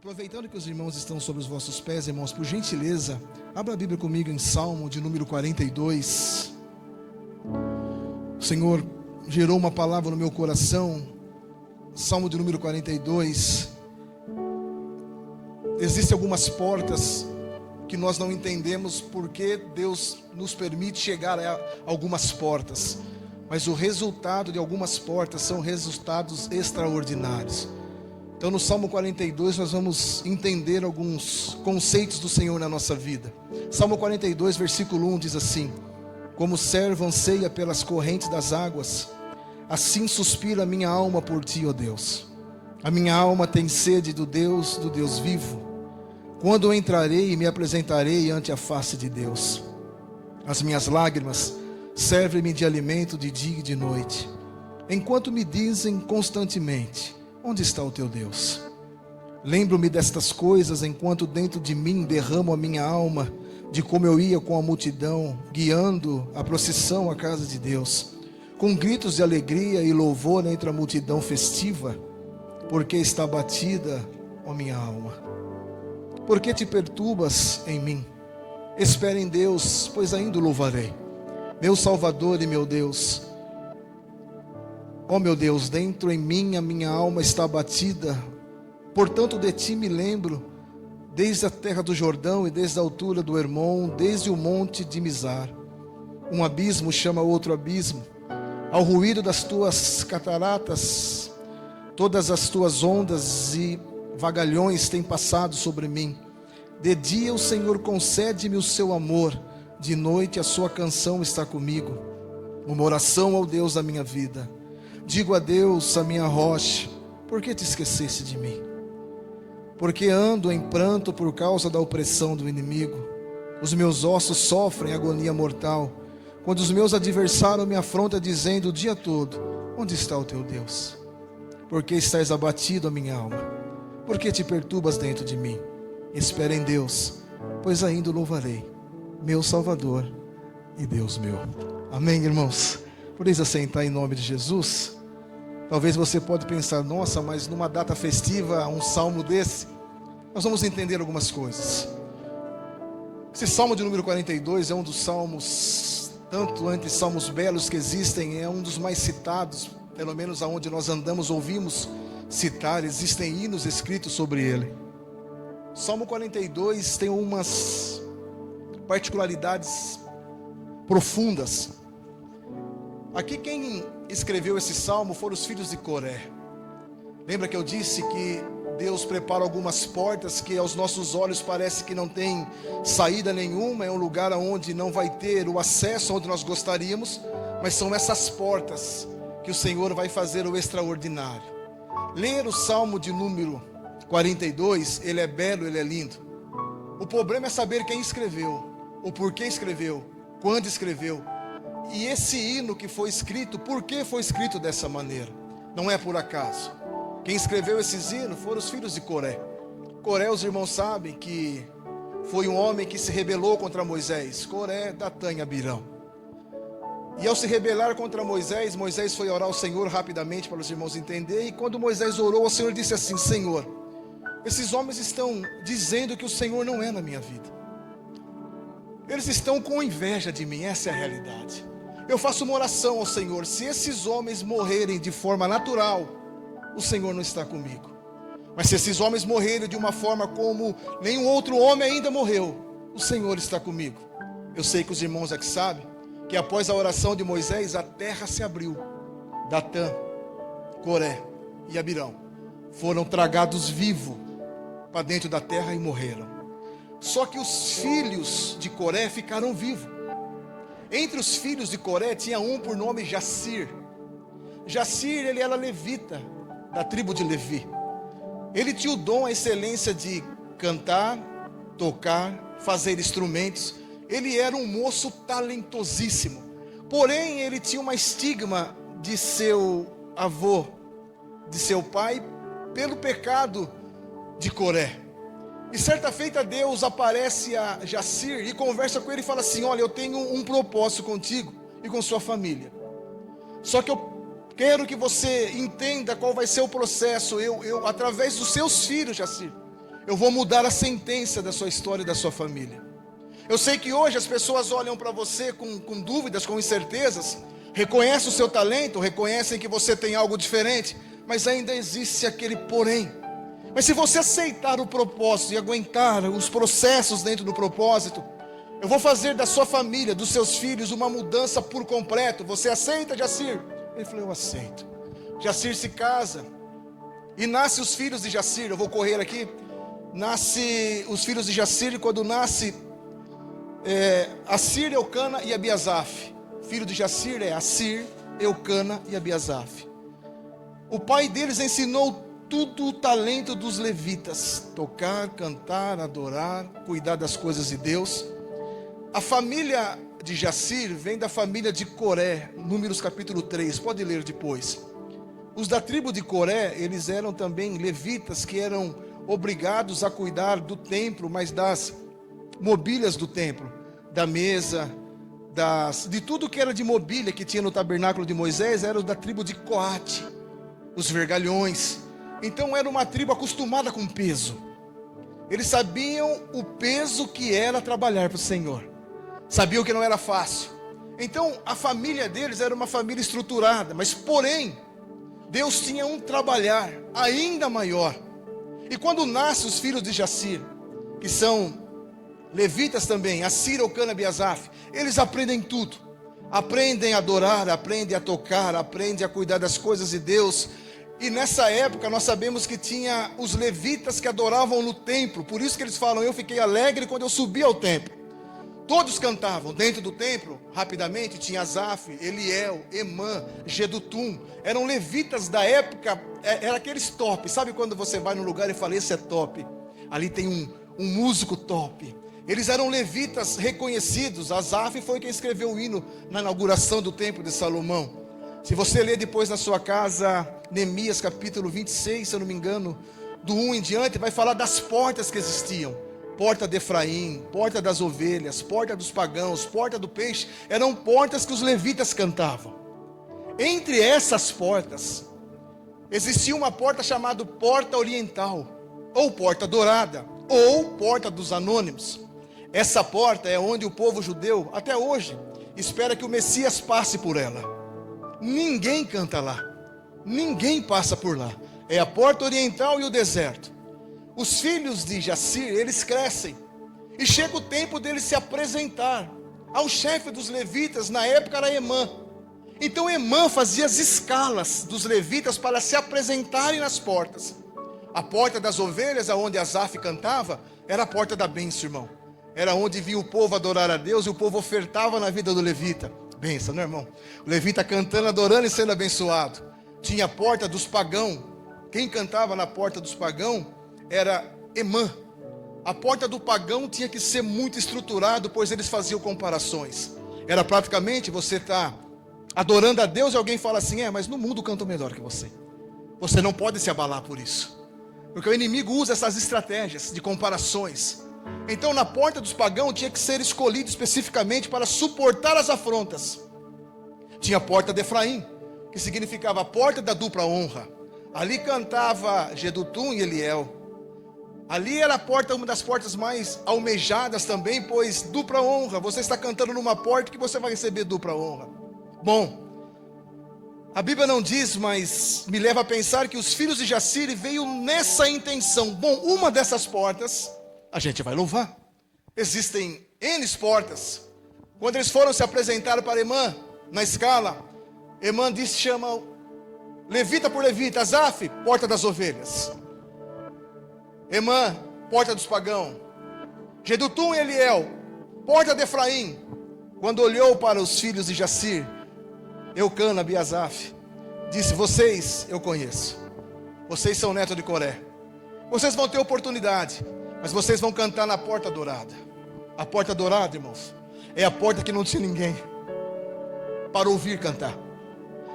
Aproveitando que os irmãos estão sobre os vossos pés, irmãos, por gentileza, abra a Bíblia comigo em Salmo de número 42. O Senhor gerou uma palavra no meu coração. Salmo de número 42. Existem algumas portas que nós não entendemos porque Deus nos permite chegar a algumas portas, mas o resultado de algumas portas são resultados extraordinários. Então no Salmo 42 nós vamos entender alguns conceitos do Senhor na nossa vida. Salmo 42 versículo 1 diz assim: como o servo anseia pelas correntes das águas, assim suspira a minha alma por ti, ó Deus. A minha alma tem sede do Deus vivo. Quando eu entrarei e me apresentarei ante a face de Deus. As minhas lágrimas servem-me de alimento de dia e de noite, enquanto me dizem constantemente: onde está o teu Deus? Lembro-me destas coisas enquanto dentro de mim derramo a minha alma, de como eu ia com a multidão, guiando a procissão à casa de Deus, com gritos de alegria e louvor entre a multidão festiva, porque está abatida, ó minha alma. Por que te perturbas em mim? Espere em Deus, pois ainda o louvarei, meu Salvador e meu Deus. Ó meu Deus, dentro em mim a minha alma está abatida, portanto de ti me lembro, desde a terra do Jordão e desde a altura do Hermon, desde o monte de Mizar. Um abismo chama outro abismo, ao ruído das tuas cataratas, todas as tuas ondas e vagalhões têm passado sobre mim. De dia o Senhor concede-me o seu amor, de noite a sua canção está comigo, uma oração ao Deus da minha vida. Digo a Deus, a minha rocha: por que te esqueceste de mim? Porque ando em pranto por causa da opressão do inimigo. Os meus ossos sofrem agonia mortal, quando os meus adversários me afrontam dizendo o dia todo: onde está o teu Deus? Porque estás abatido, a minha alma? Por que te perturbas dentro de mim? Espera em Deus, pois ainda o louvarei, meu Salvador e Deus meu. Amém, irmãos? Podeis assentar em nome de Jesus. Talvez você pode pensar: nossa, mas numa data festiva, um salmo desse? Nós vamos entender algumas coisas. Esse salmo de número 42 é um dos salmos, tanto entre salmos belos que existem, é um dos mais citados, pelo menos aonde nós andamos, ouvimos citar, existem hinos escritos sobre ele. Salmo 42 tem umas particularidades profundas. Aqui quem escreveu esse salmo foram os filhos de Coré. Lembra que eu disse que Deus prepara algumas portas que aos nossos olhos parece que não tem saída nenhuma, é um lugar onde não vai ter o acesso onde nós gostaríamos, mas são essas portas que o Senhor vai fazer o extraordinário. Ler o salmo de número 42, ele é belo, ele é lindo. O problema é saber quem escreveu, o porquê escreveu, quando escreveu. E esse hino que foi escrito, por que foi escrito dessa maneira? Não é por acaso. Quem escreveu esses hinos foram os filhos de Coré. Coré, os irmãos sabem que foi um homem que se rebelou contra Moisés. Coré, Datã e Abirão. E ao se rebelar contra Moisés, Moisés foi orar ao Senhor rapidamente para os irmãos entenderem. E quando Moisés orou, o Senhor disse assim: Senhor, esses homens estão dizendo que o Senhor não é na minha vida. Eles estão com inveja de mim, essa é a realidade. Eu faço uma oração ao Senhor: se esses homens morrerem de forma natural, o Senhor não está comigo. Mas se esses homens morrerem de uma forma como nenhum outro homem ainda morreu, o Senhor está comigo. Eu sei que os irmãos aqui sabem que após a oração de Moisés, a terra se abriu. Datã, Coré e Abirão foram tragados vivos para dentro da terra e morreram. Só que os filhos de Coré ficaram vivos. Entre os filhos de Coré tinha um por nome Jacir. Jacir, ele era levita, da tribo de Levi. Ele tinha o dom, a excelência de cantar, tocar, fazer instrumentos. Ele era um moço talentosíssimo. Porém, ele tinha uma estigma de seu avô, de seu pai, pelo pecado de Coré. E certa feita Deus aparece a Jacir e conversa com ele e fala assim: olha, eu tenho um propósito contigo e com sua família. Só que eu quero que você entenda qual vai ser o processo. Eu através dos seus filhos, Jacir, eu vou mudar a sentença da sua história e da sua família. Eu sei que hoje as pessoas olham para você com dúvidas, com incertezas, reconhecem o seu talento, reconhecem que você tem algo diferente, mas ainda existe aquele porém. Mas se você aceitar o propósito e aguentar os processos dentro do propósito, eu vou fazer da sua família, dos seus filhos, uma mudança por completo. Você aceita, Jacir? Ele falou, eu aceito. Jacir se casa e nasce os filhos de Jacir. Eu vou correr aqui. Nasce os filhos de Jacir, e quando nasce Assir, Eucana e Abiasaf. Filho de Jacir é Assir, Eucana e Abiasaf. O pai deles ensinou tudo o talento dos levitas: tocar, cantar, adorar, cuidar das coisas de Deus. A família de Jacir vem da família de Coré, Números capítulo 3, pode ler depois. Os da tribo de Coré, eles eram também levitas que eram obrigados a cuidar do templo, mas das mobílias do templo, da mesa, de tudo que era de mobília que tinha no tabernáculo de Moisés, eram da tribo de Coate, os vergalhões. Então era uma tribo acostumada com peso. Eles sabiam o peso que era trabalhar para o Senhor. Sabiam que não era fácil. Então a família deles era uma família estruturada, mas porém Deus tinha um trabalhar ainda maior. E quando nascem os filhos de Jacir, que são levitas também, Assir, Eucana e Abiasaf, eles aprendem tudo. Aprendem a adorar, aprendem a tocar, aprendem a cuidar das coisas de Deus. E nessa época nós sabemos que tinha os levitas que adoravam no templo. Por isso que eles falam, eu fiquei alegre quando eu subi ao templo. Todos cantavam dentro do templo. Rapidamente tinha Asaf, Eliel, Emã, Gedutum. Eram levitas da época. Era aqueles top. Sabe quando você vai num lugar e fala, esse é top? Ali tem um músico top. Eles eram levitas reconhecidos. Asaf foi quem escreveu o hino na inauguração do templo de Salomão. Se você ler depois na sua casa Neemias capítulo 26, se eu não me engano, do 1 em diante, vai falar das portas que existiam. Porta de Efraim, porta das ovelhas, porta dos pagãos, porta do peixe. Eram portas que os levitas cantavam. Entre essas portas existia uma porta chamada Porta Oriental, ou Porta Dourada, ou Porta dos Anônimos. Essa porta é onde o povo judeu, até hoje, espera que o Messias passe por ela. Ninguém canta lá, ninguém passa por lá. É a porta oriental e o deserto. Os filhos de Jacir, eles crescem, e chega o tempo deles se apresentar ao chefe dos levitas. Na época era Emã. Então Emã fazia as escalas dos levitas para se apresentarem nas portas. A porta das ovelhas, aonde Asaf cantava, era a porta da bênção, irmão. Era onde via o povo adorar a Deus, e o povo ofertava na vida do levita. Benção, né, irmão? O levita cantando, adorando e sendo abençoado. Tinha a porta dos pagãos. Quem cantava na porta dos pagãos era Emã. A porta do pagão tinha que ser muito estruturado, pois eles faziam comparações. Era praticamente você estar adorando a Deus e alguém fala assim, mas no mundo cantam melhor que você. Você não pode se abalar por isso, porque o inimigo usa essas estratégias de comparações. Então na porta dos pagãos tinha que ser escolhido especificamente para suportar as afrontas. Tinha a porta de Efraim, que significava a porta da dupla honra. Ali cantava Gedutum e Eliel. Ali era a porta, uma das portas mais almejadas também, pois dupla honra. Você está cantando numa porta que você vai receber dupla honra. Bom, a Bíblia não diz, mas me leva a pensar que os filhos de Jacir veio nessa intenção. Bom, uma dessas portas a gente vai louvar. Existem N portas. Quando eles foram se apresentar para Emã, na escala, Emã disse, chama levita por levita, Asaf, porta das ovelhas. Emã, porta dos pagãos. Gedutum e Eliel, porta de Efraim. Quando olhou para os filhos de Jacir, Eucana, Abiasaf, disse, vocês eu conheço. Vocês são netos de Coré. Vocês vão ter oportunidade, mas vocês vão cantar na porta dourada. A porta dourada, irmãos, é a porta que não tinha ninguém para ouvir cantar.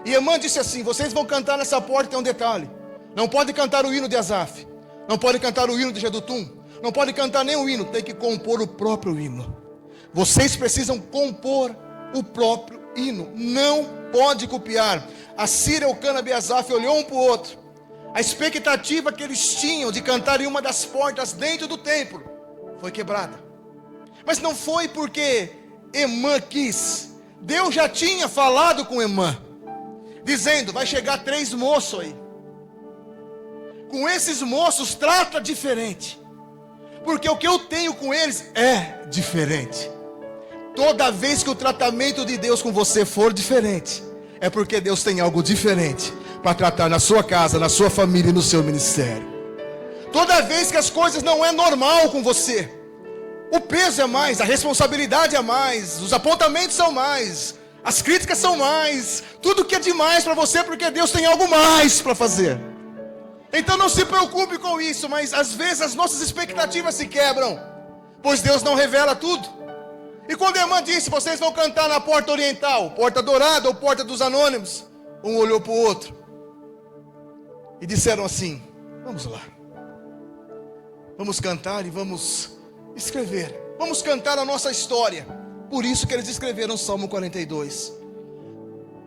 E Emã disse assim, vocês vão cantar nessa porta, tem um detalhe. Não podem cantar o hino de Asaf, não podem cantar o hino de Gedutum, não podem cantar nem o hino, tem que compor o próprio hino. Vocês precisam compor o próprio hino, não pode copiar. Assir, Eucana e Abiasaf olhou um para o outro. A expectativa que eles tinham de cantar em uma das portas dentro do templo foi quebrada. Mas não foi porque Emã quis. Deus já tinha falado com Emã, dizendo: vai chegar 3 moços aí. Com esses moços trata diferente, porque o que eu tenho com eles é diferente. Toda vez que o tratamento de Deus com você for diferente, é porque Deus tem algo diferente para tratar na sua casa, na sua família e no seu ministério. Toda vez que as coisas não é normal com você, o peso é mais, a responsabilidade é mais, os apontamentos são mais, as críticas são mais, tudo que é demais para você, porque Deus tem algo mais para fazer. Então não se preocupe com isso, mas às vezes as nossas expectativas se quebram, pois Deus não revela tudo. E quando Emã disse: vocês vão cantar na porta oriental, porta dourada ou porta dos anônimos, um olhou para o outro e disseram assim: vamos lá, vamos cantar e vamos escrever, vamos cantar a nossa história. Por isso que eles escreveram o Salmo 42.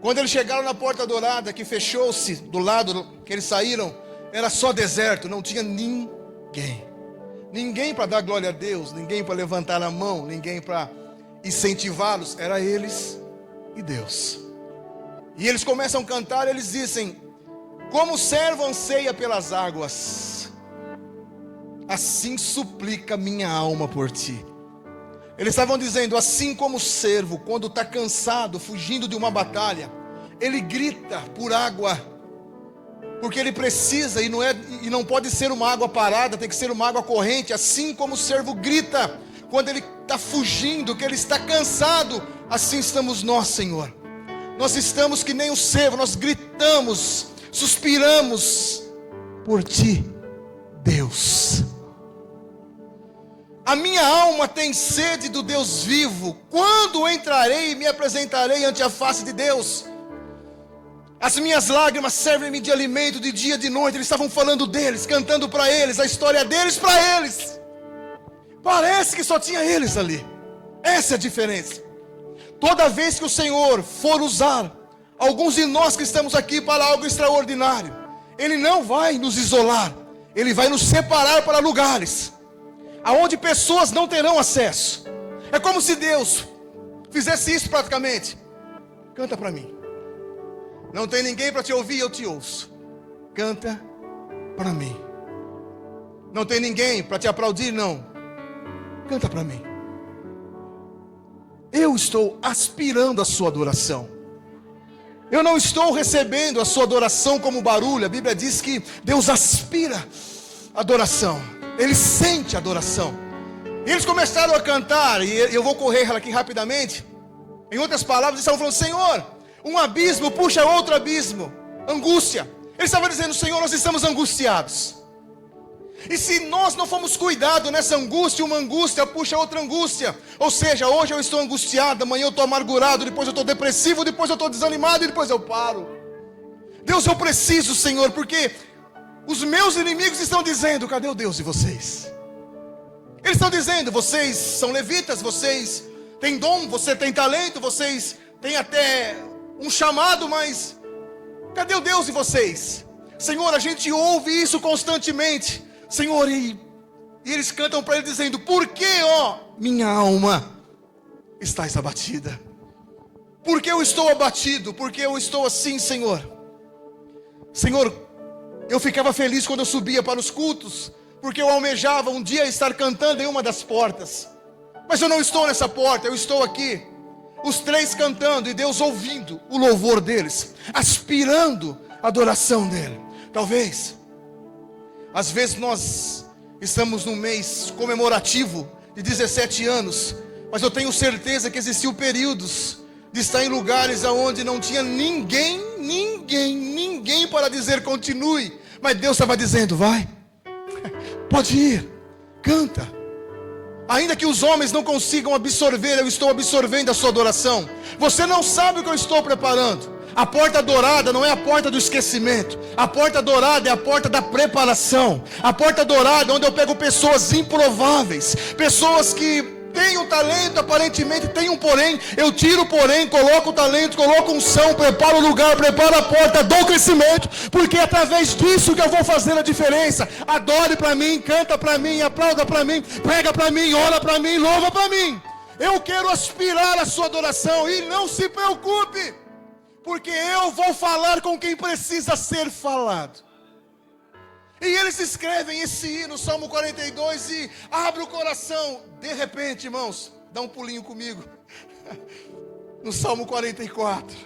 Quando eles chegaram na porta dourada, que fechou-se do lado que eles saíram, era só deserto, não tinha ninguém. Ninguém para dar glória a Deus, ninguém para levantar a mão, ninguém para incentivá-los, era eles e Deus. E eles começam a cantar, eles dizem: como o servo anseia pelas águas, assim suplica minha alma por ti. Eles estavam dizendo: assim como o servo, quando está cansado, fugindo de uma batalha, ele grita por água, porque ele precisa, e não pode ser uma água parada, tem que ser uma água corrente. Assim como o servo grita quando ele está fugindo, que ele está cansado, assim estamos nós, Senhor. Nós estamos que nem o servo, nós gritamos, suspiramos por ti, Deus. A minha alma tem sede do Deus vivo. Quando entrarei e me apresentarei ante a face de Deus? As minhas lágrimas servem-me de alimento de dia e de noite. Eles estavam falando deles, cantando para eles, a história deles para eles. Parece que só tinha eles ali. Essa é a diferença. Toda vez que o Senhor for usar alguns de nós que estamos aqui para algo extraordinário, Ele não vai nos isolar, Ele vai nos separar para lugares aonde pessoas não terão acesso. É como se Deus fizesse isso praticamente. Canta para mim. Não tem ninguém para te ouvir, eu te ouço. Canta para mim. Não tem ninguém para te aplaudir, não. Canta para mim. Eu estou aspirando a sua adoração. Eu não estou recebendo a sua adoração como barulho. A Bíblia diz que Deus aspira a adoração. Ele sente a adoração. E eles começaram a cantar, e eu vou correr aqui rapidamente. Em outras palavras, eles estavam falando: Senhor, um abismo puxa outro abismo. Angústia. Eles estavam dizendo: Senhor, nós estamos angustiados. E se nós não formos cuidados nessa angústia, uma angústia puxa outra angústia. Ou seja, hoje eu estou angustiado, amanhã eu estou amargurado, depois eu estou depressivo, depois eu estou desanimado e depois eu paro. Deus, eu preciso, Senhor, porque os meus inimigos estão dizendo: cadê o Deus de vocês? Eles estão dizendo: vocês são levitas, vocês têm dom, você tem talento, vocês têm até um chamado, mas cadê o Deus de vocês? Senhor, a gente ouve isso constantemente, Senhor, e eles cantam para Ele dizendo: por que, ó, minha alma estás abatida? Por que eu estou abatido? Por que eu estou assim, Senhor? Senhor, eu ficava feliz quando eu subia para os cultos, porque eu almejava um dia estar cantando em uma das portas. Mas eu não estou nessa porta, eu estou aqui, os 3 cantando e Deus ouvindo o louvor deles, aspirando a adoração dele. Talvez, às vezes nós estamos num mês comemorativo de 17 anos, mas eu tenho certeza que existiam períodos de estar em lugares onde não tinha ninguém para dizer continue, mas Deus estava dizendo: vai, pode ir, canta. Ainda que os homens não consigam absorver, eu estou absorvendo a sua adoração. Você não sabe o que eu estou preparando. A porta dourada não é a porta do esquecimento. A porta dourada é a porta da preparação. A porta dourada é onde eu pego pessoas improváveis, pessoas que tem o talento, aparentemente tem um porém. Eu tiro o porém, coloco o talento, coloco unção, preparo o lugar, preparo a porta, dou crescimento, porque é através disso que eu vou fazer a diferença. Adore para mim, canta para mim, aplauda para mim, prega para mim, ora para mim, louva para mim. Eu quero aspirar a sua adoração e não se preocupe, porque eu vou falar com quem precisa ser falado. E eles escrevem esse hino, Salmo 42, e abre o coração. De repente, irmãos, dá um pulinho comigo. No Salmo 44.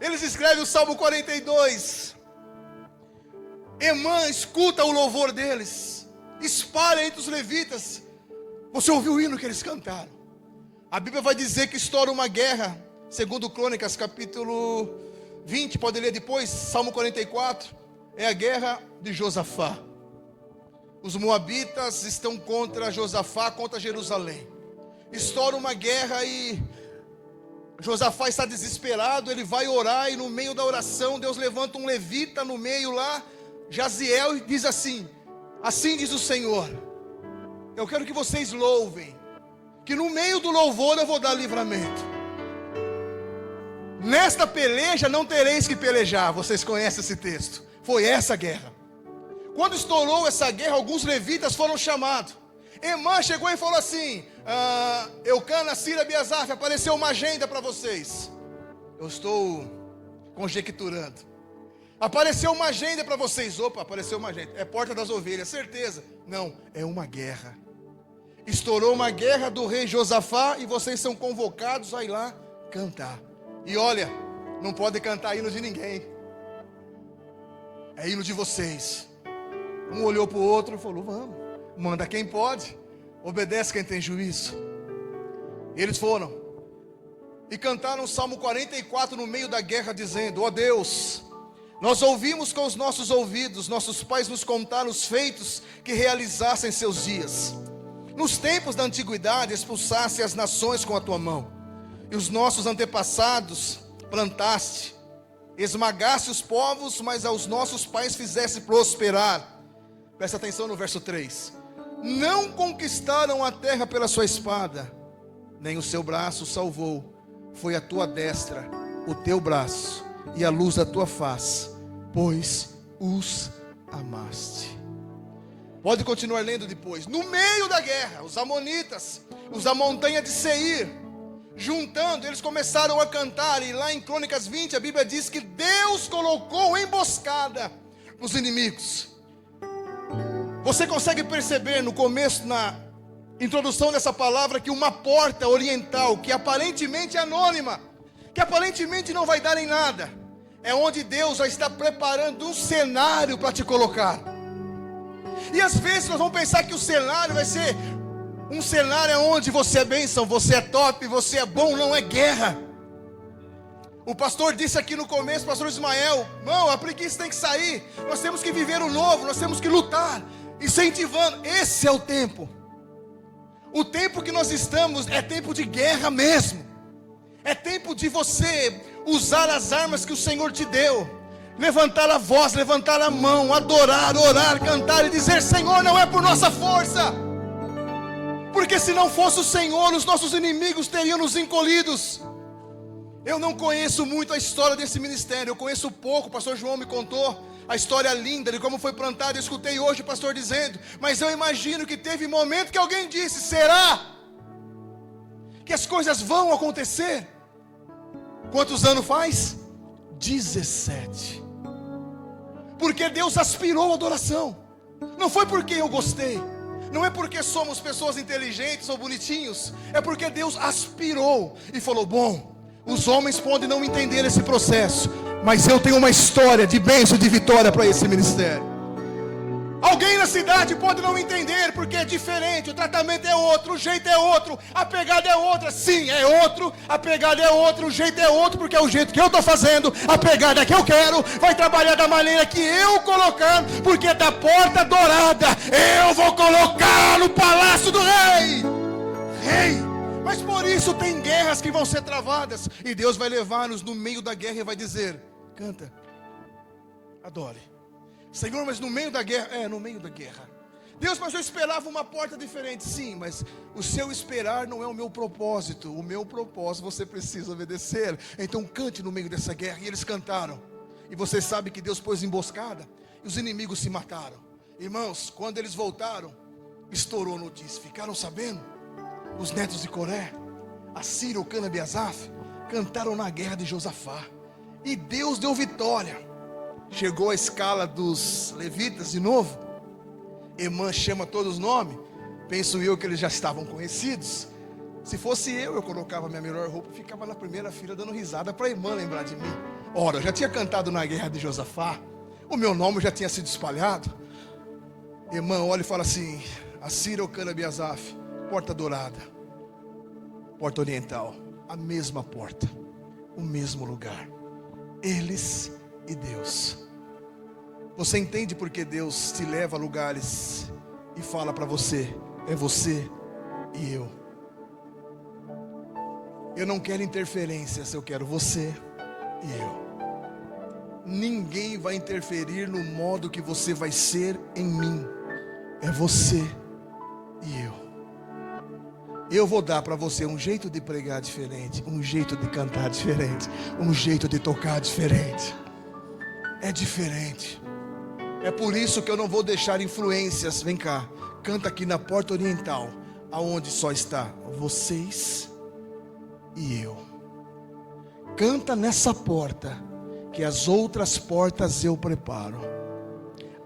Eles escrevem o Salmo 42. Emã escuta o louvor deles. Espalha entre os levitas. Você ouviu o hino que eles cantaram? A Bíblia vai dizer que estoura uma guerra. Segundo Crônicas, capítulo 20, pode ler depois, Salmo 44. É a guerra de Josafá. Os moabitas estão contra Josafá, contra Jerusalém. Estoura uma guerra e Josafá está desesperado. Ele vai orar e no meio da oração Deus levanta um levita no meio lá, Jaziel, e diz assim: assim diz o Senhor, eu quero que vocês louvem, que no meio do louvor eu vou dar livramento. Nesta peleja não tereis que pelejar. Vocês conhecem esse texto. Foi essa a guerra. Quando estourou essa guerra, alguns levitas foram chamados. Emã chegou e falou assim: Eucana, Cira, Biasaf, apareceu uma agenda para vocês. Eu estou conjecturando. Apareceu uma agenda para vocês. Opa, apareceu uma agenda. É Porta das Ovelhas, certeza. Não, é uma guerra. Estourou uma guerra do rei Josafá e vocês são convocados a ir lá cantar. E olha, não pode cantar hino de ninguém. É hino de vocês. Um olhou para o outro e falou: vamos, manda quem pode, obedece quem tem juízo. E eles foram e cantaram o Salmo 44 no meio da guerra, dizendo: ó Deus, nós ouvimos com os nossos ouvidos, nossos pais nos contaram os feitos que realizassem seus dias. Nos tempos da antiguidade expulsaste as nações com a tua mão, e os nossos antepassados plantaste. Esmagaste os povos, mas aos nossos pais fizeste prosperar. Presta atenção no verso 3. Não conquistaram a terra pela sua espada, nem o seu braço salvou. Foi a tua destra, o teu braço e a luz da tua face, pois os amaste. Pode continuar lendo depois. No meio da guerra, os amonitas, os da montanha de Seir, juntando, eles começaram a cantar. E lá em Crônicas 20, a Bíblia diz que Deus colocou emboscada nos inimigos. Você consegue perceber no começo, na introdução dessa palavra, que uma porta oriental, que aparentemente é anônima, que aparentemente não vai dar em nada, é onde Deus já está preparando um cenário para te colocar. E às vezes nós vamos pensar que o cenário vai ser um cenário onde você é bênção, você é top, você é bom. Não, é guerra. O pastor disse aqui no começo, pastor Ismael: não, a preguiça tem que sair. Nós temos que viver o novo, nós temos que lutar, incentivando. Esse é o tempo. O tempo que nós estamos é tempo de guerra mesmo. É tempo de você usar as armas que o Senhor te deu. Levantar a voz, levantar a mão, adorar, orar, cantar e dizer: Senhor, não é por nossa força. Porque se não fosse o Senhor, os nossos inimigos teriam nos encolhidos. Eu não conheço muito a história desse ministério. Eu conheço pouco. O pastor João me contou a história linda de como foi plantado. Eu escutei hoje o pastor dizendo. Mas eu imagino que teve momento que alguém disse: será que as coisas vão acontecer? Quantos anos faz? 17. Porque Deus aspirou a adoração. Não foi porque eu gostei. Não é porque somos pessoas inteligentes ou bonitinhos. É porque Deus aspirou e falou: bom, os homens podem não entender esse processo, mas eu tenho uma história de bênção e de vitória para esse ministério. Alguém na cidade pode não entender porque é diferente, o tratamento é outro, o jeito é outro, a pegada é outra. Sim, é outro, a pegada é outra, o jeito é outro, porque é o jeito que eu estou fazendo, a pegada que eu quero, vai trabalhar da maneira que eu colocar, porque da porta dourada eu vou colocar no palácio do rei. Mas por isso tem guerras que vão ser travadas, e Deus vai levar-nos no meio da guerra e vai dizer: canta, adore. Senhor, mas no meio da guerra? É, no meio da guerra. Deus, mas eu esperava uma porta diferente. Sim, mas o seu esperar não é o meu propósito. O meu propósito você precisa obedecer. Então cante no meio dessa guerra. E eles cantaram. E você sabe que Deus pôs emboscada e os inimigos se mataram. Irmãos, quando eles voltaram, estourou notícia. Ficaram sabendo? Os netos de Coré, Assírio, Eucana e Abiasaf, cantaram na guerra de Josafá. E Deus deu vitória. Chegou a escala dos levitas de novo. Emã chama todos os nomes. Penso eu que eles já estavam conhecidos. Se fosse eu colocava minha melhor roupa e ficava na primeira fila dando risada para a Emã lembrar de mim. Ora, eu já tinha cantado na guerra de Josafá. O meu nome já tinha sido espalhado. Emã olha e fala assim: Assírio, Eucana e Abiasaf, porta dourada, porta oriental, a mesma porta, o mesmo lugar, eles e Deus. Você entende porque Deus te leva a lugares e fala para você: é você e eu. Eu não quero interferências, eu quero você e eu. Ninguém vai interferir no modo que você vai ser em mim. É você e eu. Eu vou dar para você um jeito de pregar diferente, um jeito de cantar diferente, um jeito de tocar diferente. É diferente. É por isso que eu não vou deixar influências. Vem cá, canta aqui na porta oriental, aonde só está vocês e eu. Canta nessa porta, que as outras portas eu preparo.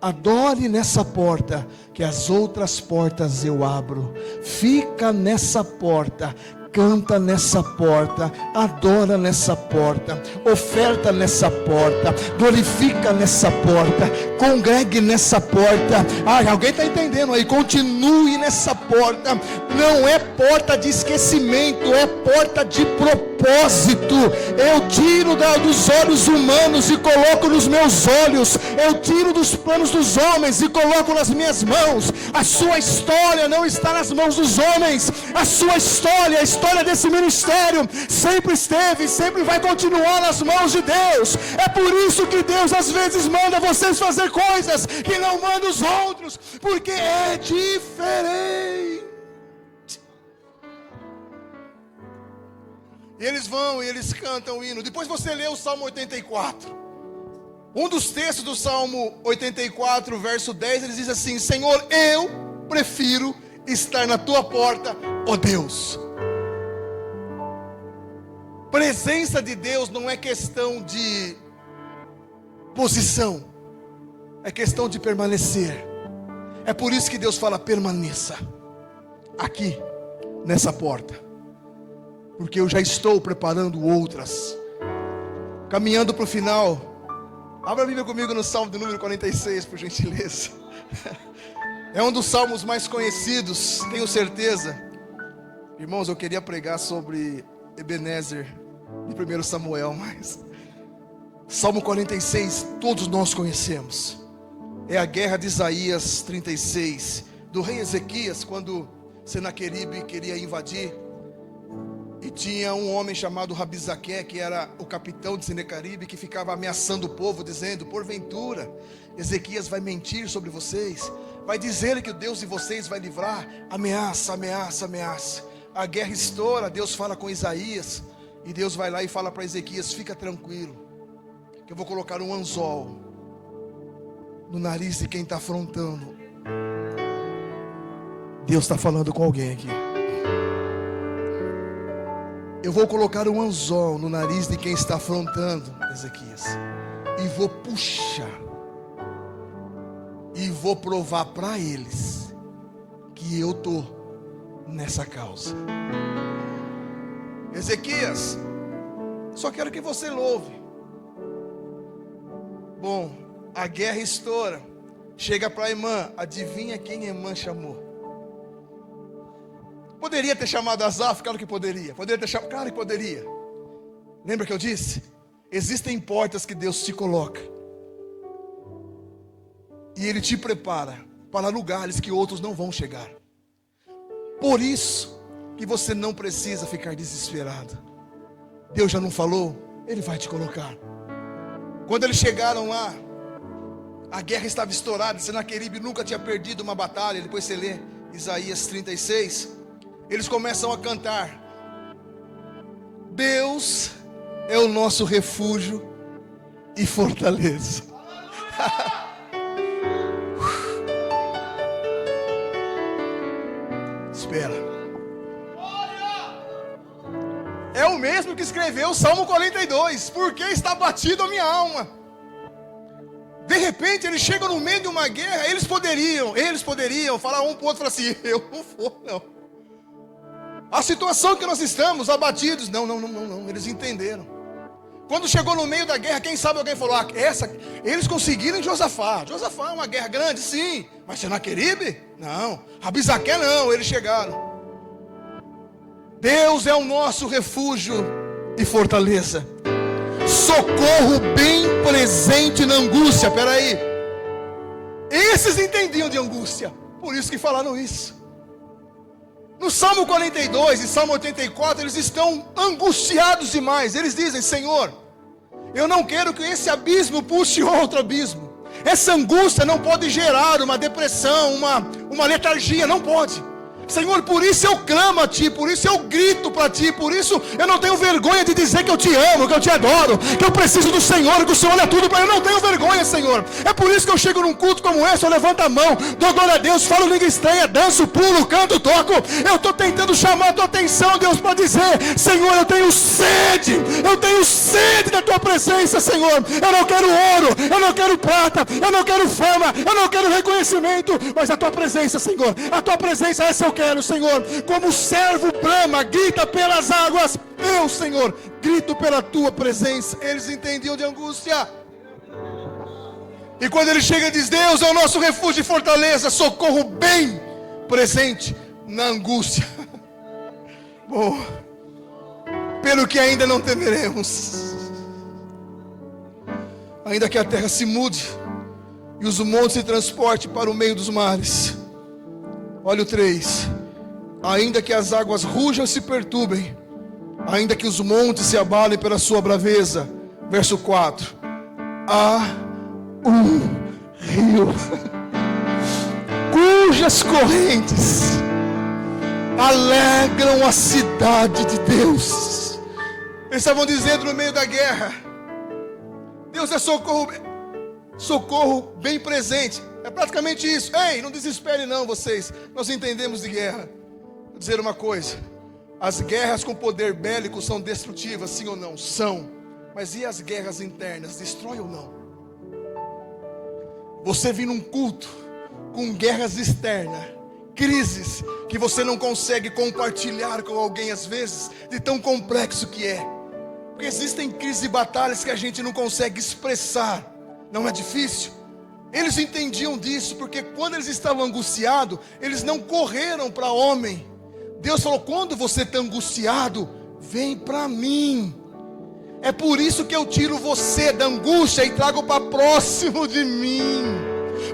Adore nessa porta, que as outras portas eu abro. Fica nessa porta, canta nessa porta, adora nessa porta, oferta nessa porta, glorifica nessa porta, congregue nessa porta. Alguém está entendendo aí? Continue nessa porta. Não é porta de esquecimento, é porta de propósito. Eu tiro dos olhos humanos e coloco nos meus olhos. Eu tiro dos planos dos homens e coloco nas minhas mãos. A sua história não está nas mãos dos homens. A sua história, a história desse ministério sempre esteve e sempre vai continuar nas mãos de Deus. É por isso que Deus às vezes manda vocês fazer coisas que não manda os outros, porque é diferente. E eles vão e eles cantam o hino. Depois você lê o Salmo 84. Um dos textos do Salmo 84, verso 10, ele diz assim: Senhor, eu prefiro estar na tua porta, ó Deus. Presença de Deus não é questão de posição, é questão de permanecer. É por isso que Deus fala: permaneça aqui, nessa porta, porque eu já estou preparando outras. Caminhando para o final, abra a Bíblia comigo no Salmo de número 46, por gentileza. É um dos salmos mais conhecidos, tenho certeza. Irmãos, eu queria pregar sobre Ebenezer de 1 Samuel, mas Salmo 46 todos nós conhecemos. É a guerra de Isaías 36, do rei Ezequias, quando Senaqueribe queria invadir. E tinha um homem chamado Rabizaque, que era o capitão de Senaqueribe, que ficava ameaçando o povo, dizendo: porventura Ezequias vai mentir sobre vocês, vai dizer que o Deus de vocês vai livrar. Ameaça, ameaça, ameaça. A guerra estoura, Deus fala com Isaías, e Deus vai lá e fala para Ezequias: fica tranquilo, que eu vou colocar um anzol no nariz de quem está afrontando. Deus está falando com alguém aqui. Eu vou colocar um anzol no nariz de quem está afrontando Ezequias, e vou puxar, e vou provar para eles que eu estou nessa causa. Ezequias, só quero que você louve. Bom, a guerra estoura. Chega para Emã, adivinha quem Emã chamou? Poderia ter chamado Asaf, claro que poderia. Poderia ter chamado, claro que poderia. Lembra que eu disse? Existem portas que Deus te coloca, e Ele te prepara para lugares que outros não vão chegar. Por isso que você não precisa ficar desesperado. Deus já não falou? Ele vai te colocar. Quando eles chegaram lá, A guerra estava estourada. Senaqueribe nunca tinha perdido uma batalha. Depois você lê Isaías 36. Eles começam a cantar: Deus é o nosso refúgio e fortaleza. Espera. É o mesmo que escreveu o Salmo 42. Por que está batido a minha alma? De repente eles chegam no meio de uma guerra. Eles poderiam falar um para o outro, falar assim: eu não vou não. A situação que nós estamos, abatidos. Não. Eles entenderam. Quando chegou no meio da guerra, quem sabe alguém falou: eles conseguiram em Josafá. Josafá é uma guerra grande, sim. Mas Senaqueribe? Não. Rabisaque não, eles chegaram. Deus é o nosso refúgio e fortaleza, socorro bem presente na angústia. Peraí, esses entendiam de angústia, por isso que falaram isso. No Salmo 42 e Salmo 84, eles estão angustiados demais. Eles dizem: Senhor, eu não quero que esse abismo puxe outro abismo. Essa angústia não pode gerar uma depressão, uma letargia, não pode. Senhor, por isso eu clamo a Ti, por isso eu grito para Ti, por isso eu não tenho vergonha de dizer que eu Te amo, que eu Te adoro, que eu preciso do Senhor, que o Senhor é tudo para mim. Eu não tenho vergonha, Senhor. É por isso que eu chego num culto como esse, eu levanto a mão, dou glória a Deus, falo língua estranha, danço, pulo, canto, toco. Eu estou tentando chamar a Tua atenção, Deus, para dizer: Senhor, eu tenho sede da Tua presença, Senhor. Eu não quero ouro, eu não quero prata, eu não quero fama, eu não quero reconhecimento, mas a Tua presença, Senhor. A Tua presença, essa eu quero, Senhor. Como o servo brama, grita pelas águas, eu, Senhor, grito pela Tua presença. Eles entendiam de angústia. E quando ele chega e diz: Deus é o nosso refúgio e fortaleza, socorro bem presente na angústia. Bom, pelo que ainda não temeremos, ainda que a terra se mude e os montes se transportem para o meio dos mares. Olha o 3. Ainda que as águas rujam e se perturbem, ainda que os montes se abalem pela sua braveza. Verso 4. Há um rio cujas correntes alegram a cidade de Deus. Eles estavam dizendo no meio da guerra: Deus é socorro bem presente. É praticamente isso. Ei, não desespere não, vocês. Nós entendemos de guerra. Vou dizer uma coisa: as guerras com poder bélico são destrutivas, sim ou não? São. Mas e as guerras internas? Destrói ou não? Você vir num culto com guerras externas, crises que você não consegue compartilhar com alguém às vezes, de tão complexo que é. Porque existem crises e batalhas que a gente não consegue expressar. Não é difícil? Eles entendiam disso, porque quando eles estavam angustiados, eles não correram para homem. Deus falou: quando você está angustiado, vem para mim. É por isso que eu tiro você da angústia e trago para próximo de mim.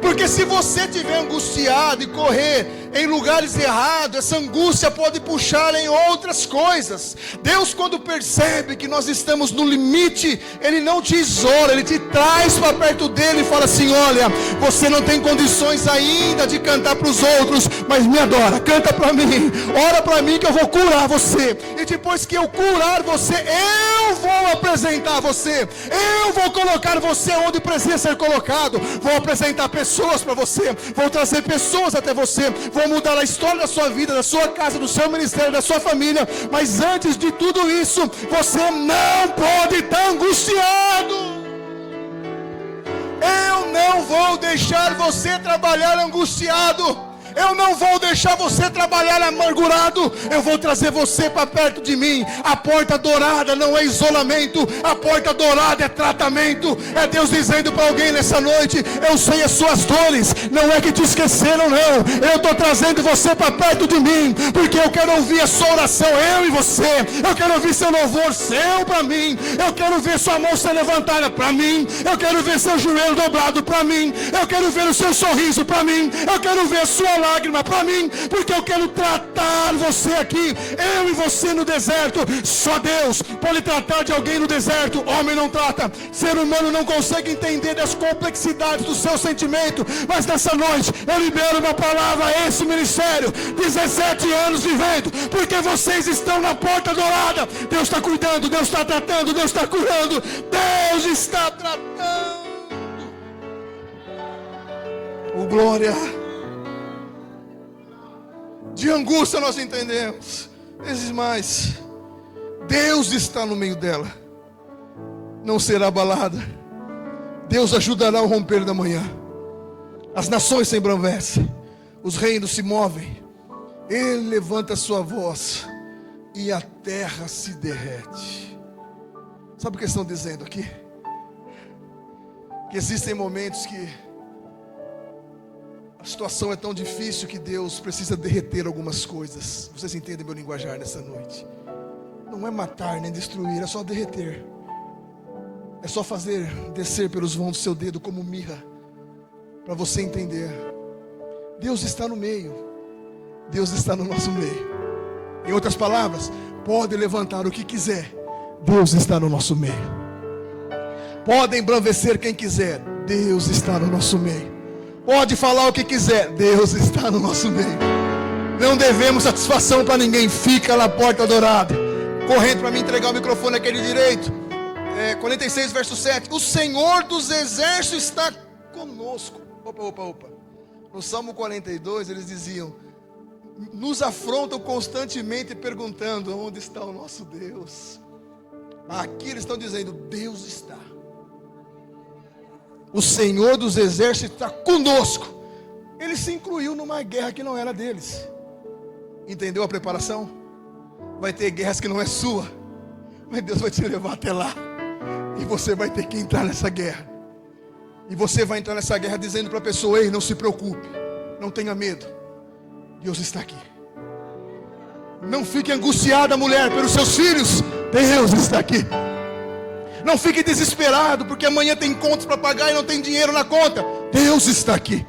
Porque se você estiver angustiado e correr em lugares errados, essa angústia pode puxar em outras coisas. Deus, quando percebe que nós estamos no limite, Ele não te isola, Ele te traz para perto dEle e fala assim: olha, você não tem condições ainda de cantar para os outros, mas me adora, canta para mim, ora para mim que eu vou curar você. E depois que eu curar você, eu vou apresentar você, eu vou colocar você onde precisa ser colocado, vou apresentar pessoas para você, vou trazer pessoas até você, vou mudar a história da sua vida, da sua casa, do seu ministério, da sua família. Mas antes de tudo isso, você não pode estar angustiado. Eu não vou deixar você trabalhar angustiado. Eu não vou deixar você trabalhar amargurado. Eu vou trazer você para perto de mim. A porta dourada não é isolamento. A porta dourada é tratamento. É Deus dizendo para alguém nessa noite: eu sei as suas dores. Não é que te esqueceram, não. Eu estou trazendo você para perto de mim, porque eu quero ouvir a sua oração, eu e você. Eu quero ouvir seu louvor seu para mim. Eu quero ver sua mão ser levantada para mim. Eu quero ver seu joelho dobrado para mim. Eu quero ver o seu sorriso para mim. Eu quero ver sua lágrima para mim, porque eu quero tratar você aqui, eu e você no deserto. Só Deus pode tratar de alguém no deserto. Homem não trata, ser humano não consegue entender das complexidades do seu sentimento. Mas nessa noite eu libero uma palavra a esse ministério, 17 anos vivendo, porque vocês estão na porta dourada. Deus está cuidando, Deus está tratando, Deus está curando, Deus está tratando. Oh, glória. De angústia nós entendemos, vezes mais, Deus está no meio dela, não será abalada. Deus ajudará ao romper da manhã. As nações se embravecem, os reinos se movem, Ele levanta a sua voz e a terra se derrete. Sabe o que estão dizendo aqui? Que existem momentos que a situação é tão difícil que Deus precisa derreter algumas coisas. Vocês entendem meu linguajar nessa noite? Não é matar nem destruir, é só derreter. É só fazer descer pelos vãos do seu dedo como mirra, para você entender. Deus está no meio. Deus está no nosso meio. Em outras palavras, pode levantar o que quiser, Deus está no nosso meio. Pode embranvecer quem quiser, Deus está no nosso meio. Pode falar o que quiser, Deus está no nosso meio. Não devemos satisfação para ninguém. Fica na porta dourada, correndo para me entregar o microfone aquele direito. 46 verso 7. O Senhor dos exércitos está conosco. Opa. No Salmo 42 eles diziam: nos afrontam constantemente perguntando: onde está o nosso Deus? Aqui eles estão dizendo: Deus está. O Senhor dos exércitos está conosco. Ele se incluiu numa guerra que não era deles. Entendeu a preparação? Vai ter guerras que não é sua, mas Deus vai te levar até lá, e você vai ter que entrar nessa guerra. E você vai entrar nessa guerra dizendo para a pessoa: ei, não se preocupe, não tenha medo, Deus está aqui. Não fique angustiada, mulher, pelos seus filhos, Deus está aqui. Não fique desesperado porque amanhã tem contas para pagar e não tem dinheiro na conta, Deus está aqui.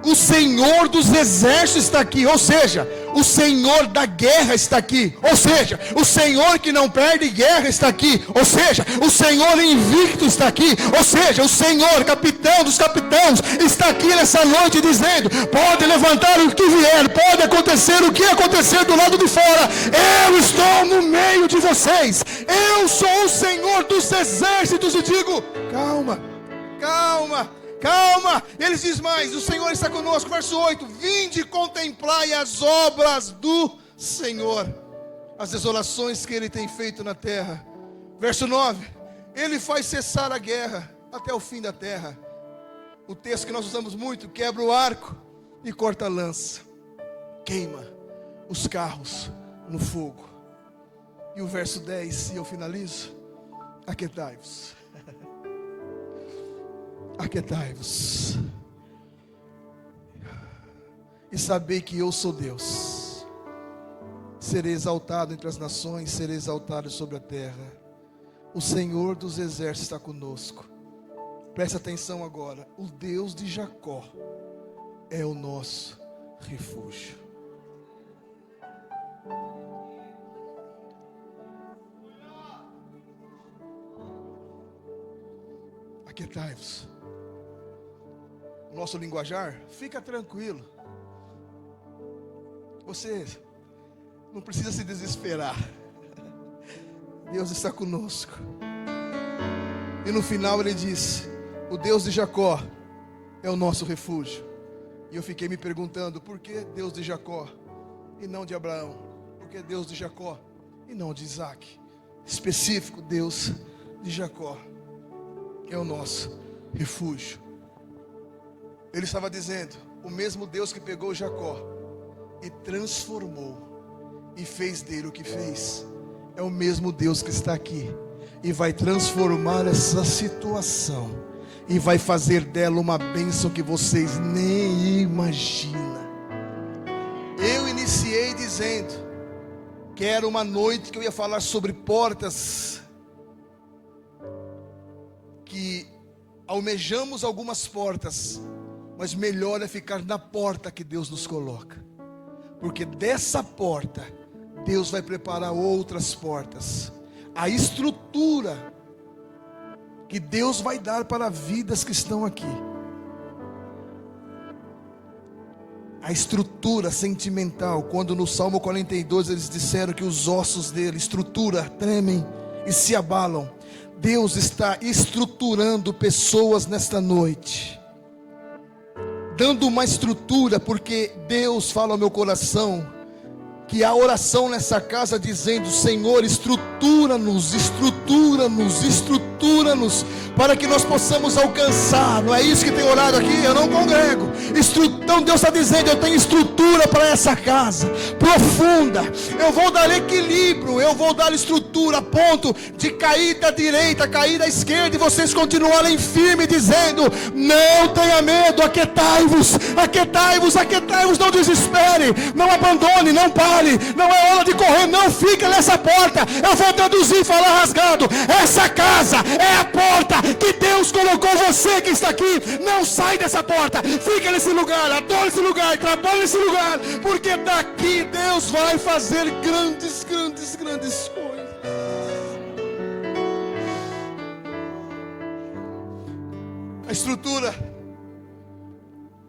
O Senhor dos exércitos está aqui, ou seja, o Senhor da guerra está aqui, ou seja, o Senhor que não perde guerra está aqui, ou seja, o Senhor invicto está aqui, ou seja, o Senhor capitão dos capitães está aqui nessa noite dizendo: pode levantar o que vier, pode acontecer o que acontecer do lado de fora, eu estou no meio de vocês, eu sou o Senhor dos exércitos. E digo: calma. Eles dizem mais: o Senhor está conosco. Verso 8: vinde e contemplai as obras do Senhor, as desolações que Ele tem feito na terra. Verso 9: Ele faz cessar a guerra até o fim da terra. O texto que nós usamos muito: quebra o arco e corta a lança, queima os carros no fogo. E o verso 10, e eu finalizo: aquietai-vos. Aquietai-vos e sabei que eu sou Deus. Serei exaltado entre as nações, serei exaltado sobre a terra. O Senhor dos exércitos está conosco. Preste atenção agora: o Deus de Jacó é o nosso refúgio. Aquietai-vos. Nosso linguajar, fica tranquilo. Você não precisa se desesperar. Deus está conosco. E no final ele diz: o Deus de Jacó é o nosso refúgio. E eu fiquei me perguntando: por que Deus de Jacó e não de Abraão? Por que Deus de Jacó e não de Isaac? Específico, Deus de Jacó é o nosso refúgio. Ele estava dizendo: o mesmo Deus que pegou Jacó e transformou e fez dele o que fez, é o mesmo Deus que está aqui e vai transformar essa situação e vai fazer dela uma bênção que vocês nem imaginam. Eu iniciei dizendo que era uma noite que eu ia falar sobre portas, que almejamos algumas portas Mas melhor é ficar na porta que Deus nos coloca. Porque dessa porta, Deus vai preparar outras portas. A estrutura que Deus vai dar para vidas que estão aqui. A estrutura sentimental, quando no Salmo 42 eles disseram que os ossos dele, estrutura, tremem e se abalam. Deus está estruturando pessoas nesta noite, dando uma estrutura, porque Deus fala ao meu coração que há oração nessa casa dizendo: Senhor, estrutura-nos, estrutura-nos, estrutura-nos, para que nós possamos alcançar. Não é isso que tem orado aqui? Eu não congrego. Então Deus está dizendo: eu tenho estrutura para essa casa, profunda. Eu vou dar equilíbrio, eu vou dar estrutura, a ponto de cair da direita, cair da esquerda, e vocês continuarem firmes, dizendo: não tenha medo, aquietai-vos, aquietai-vos, aquietai-vos, não desespere, não abandone, não pare. Não é hora de correr, não fica nessa porta. Eu vou traduzir e falar rasgado: essa casa é a porta que Deus colocou você que está aqui. Não sai dessa porta, fica nesse lugar, adora esse lugar, trabalha nesse lugar, porque daqui Deus vai fazer grandes, grandes, grandes coisas. A estrutura,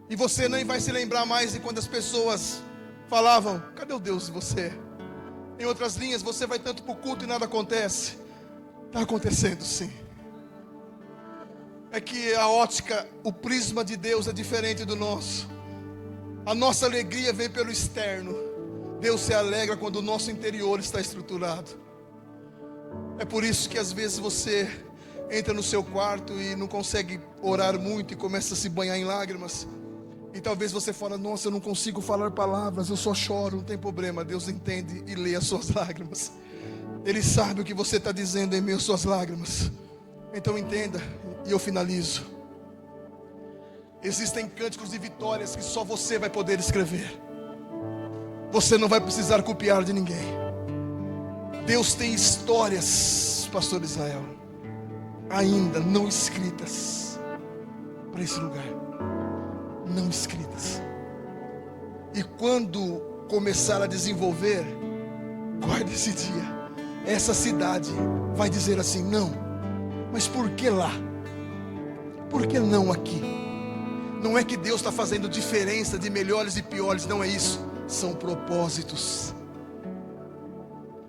e você nem vai se lembrar mais de quando as pessoas falavam: cadê o Deus de você? Em outras linhas, você vai tanto para o culto e nada acontece. Está acontecendo sim. É que a ótica, o prisma de Deus é diferente do nosso. A nossa alegria vem pelo externo. Deus se alegra quando o nosso interior está estruturado. É por isso que às vezes você entra no seu quarto e não consegue orar muito e começa a se banhar em lágrimas. E talvez você fale: nossa, eu não consigo falar palavras, eu só choro. Não tem problema, Deus entende e lê as suas lágrimas. Ele sabe o que você está dizendo em meio às suas lágrimas. Então entenda, e eu finalizo. Existem cânticos de vitórias que só você vai poder escrever. Você não vai precisar copiar de ninguém. Deus tem histórias, pastor Israel, ainda não escritas para esse lugar. Não escritas. E quando começar a desenvolver, guarde esse dia. Essa cidade vai dizer assim: não, mas por que lá? Por que não aqui? Não é que Deus está fazendo diferença de melhores e piores, não é isso. São propósitos,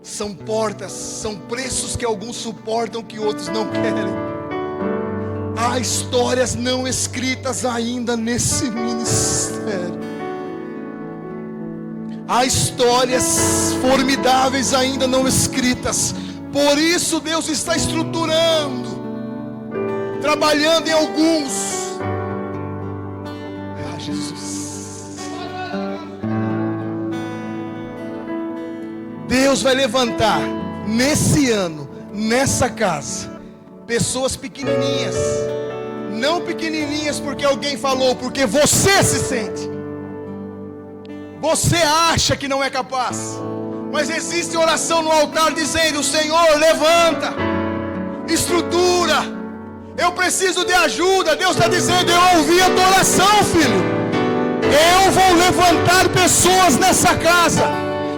são portas, são preços que alguns suportam que outros não querem. Há histórias não escritas ainda nesse ministério. Há histórias formidáveis ainda não escritas. Por isso Deus está estruturando, trabalhando em alguns. Ah, Jesus. Deus vai levantar nesse ano, nessa casa, pessoas pequenininhas. Não pequenininhas porque alguém falou, porque você se sente. Você acha que não é capaz. Mas existe oração no altar dizendo: Senhor, levanta, estrutura. Eu preciso de ajuda. Deus está dizendo: eu ouvi a tua oração, filho. Eu vou levantar pessoas nessa casa,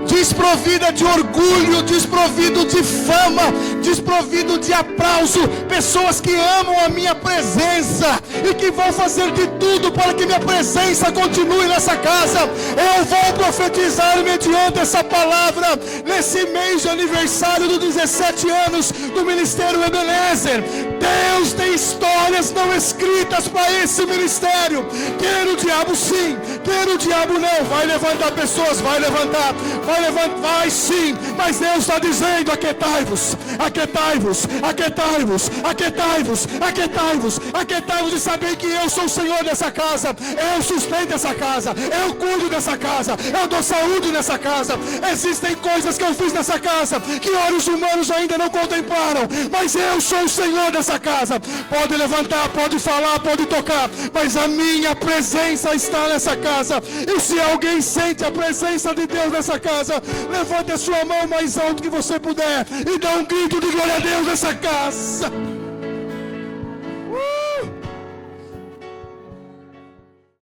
desprovida de orgulho, desprovido de fama, desprovido de aplauso, pessoas que amam a minha presença e que vão fazer de tudo para que minha presença continue nessa casa. Eu vou profetizar mediante essa palavra nesse mês de aniversário dos 17 anos do Ministério Ebenezer. Deus tem histórias não escritas para esse ministério. Quer o diabo sim, quer o diabo não. Vai levantar pessoas, vai levantar, vai sim, mas Deus está dizendo: aquietai-vos, aquietai-vos, aquietai-vos, aquietai-vos, aquietai-vos, aquietai-vos, de saber que eu sou o Senhor dessa casa. Eu sustento essa casa, eu cuido dessa casa, eu dou saúde nessa casa. Existem coisas que eu fiz nessa casa que olhos humanos ainda não contemplaram, mas eu sou o Senhor dessa casa. Pode levantar, pode falar, pode tocar, mas a minha presença está nessa casa. E se alguém sente a presença de Deus nessa casa, levante a sua mão mais alto que você puder e dá um grito de glória a Deus nessa casa.